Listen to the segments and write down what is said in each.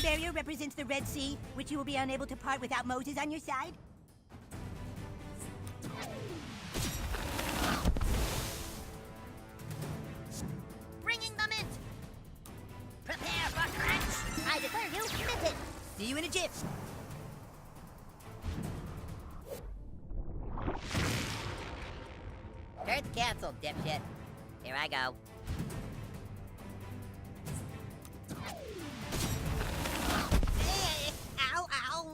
barrier represents the Red Sea, which you will be unable to part without Moses on your side. Bringing the mint! Prepare for crunch! I declare you minted! See you in a jiff. Turn's canceled, dipshit. Here I go. Ow, ow!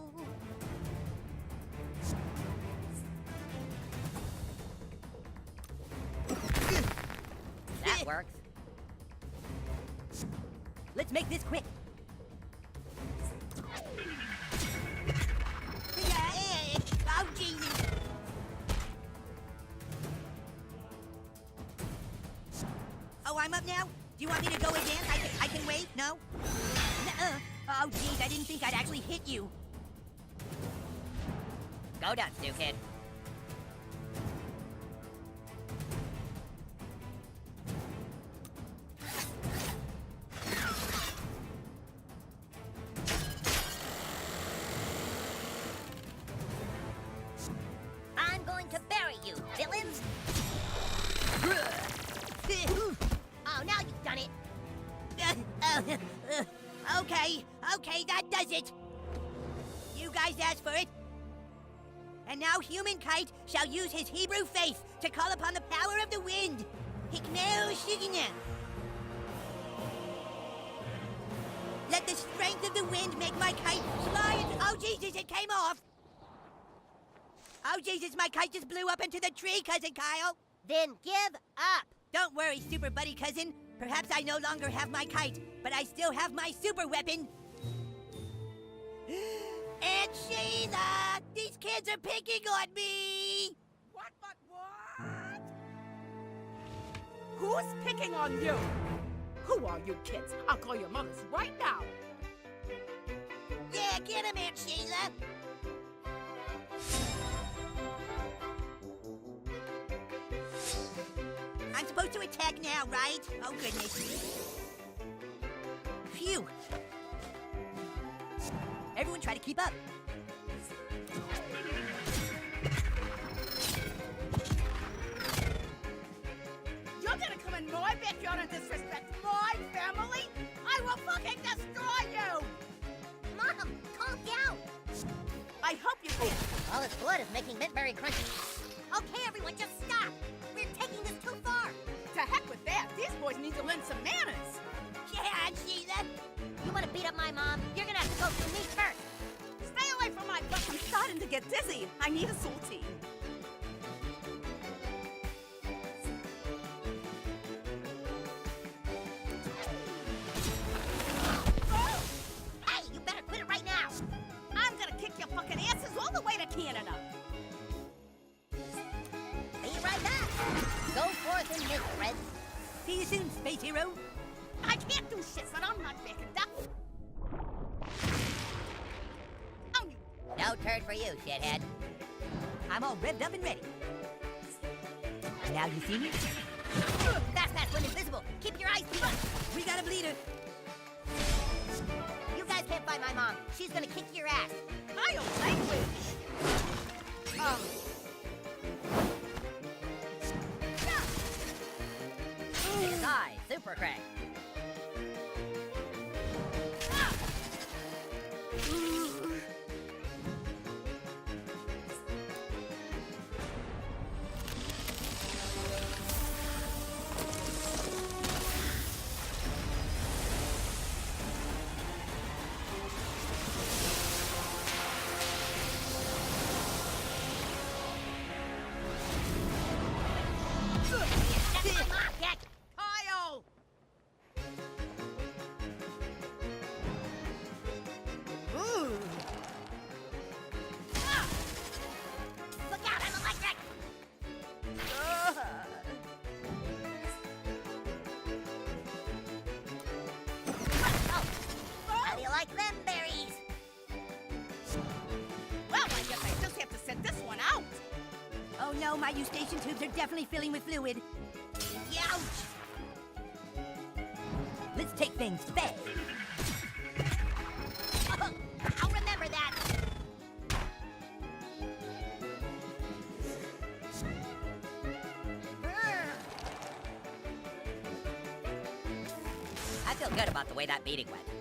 That works. Let's make this quick. Oh, Jesus! Oh, I'm up now? Do you want me to go again? I can wait? No? Nuh-uh. Oh, geez, I didn't think I'd actually hit you. Go nuts, new kid. I'm going to bury you, villains! Oh, now you've done it! Okay, that does it. You guys asked for it. And now Human Kite shall use his Hebrew faith to call upon the power of the wind. Hikneu Shigina. Let the strength of the wind make my kite fly and... Oh, Jesus, it came off. Oh, Jesus, my kite just blew up into the tree, Cousin Kyle. Then give up! Don't worry, Super Buddy Cousin. Perhaps I no longer have my kite, but I still have my super weapon. Aunt Sheila! These kids are picking on me! What? Who's picking on you? Who are you kids? I'll call your mothers right now. Yeah, get him, Aunt Sheila! I'm supposed to attack now, right? Oh, goodness. Phew. Everyone try to keep up. You're gonna come in my backyard and disrespect my family? I will fucking destroy you! Mom, calm down! I hope you can. All this blood is making Mintberry Crunch. Okay, everyone, just stop! We're taking this too far! To heck with that. These boys need to learn some manners. Yeah, Aunt Sheila. You want to beat up my mom? You're gonna have to go through me first! Stay away from my butt. I'm starting to get dizzy. I need a salty. Oh! Hey, you better quit it right now! I'm gonna kick your fucking asses all the way to Canada. Be right back! Go forth and make friends. See you soon, Space Hero. I can't do shit, but I'm not backing down. Oh, you... No turn for you, shithead. I'm all revved up and ready. Now you see me? Fast when invisible. Keep your eyes peeled. We got a bleeder. You guys can't find my mom. She's gonna kick your ass. Vile language! It's I, Super Craig. That's my mom, Jack. Kyle! Look out, I'm electric! Oh, how do you like them berries? Well, I guess I just have to set this one out. Oh no, my eustachian tubes are definitely filling with fluid. Youch! Let's take things fast. feel good about the way that meeting went.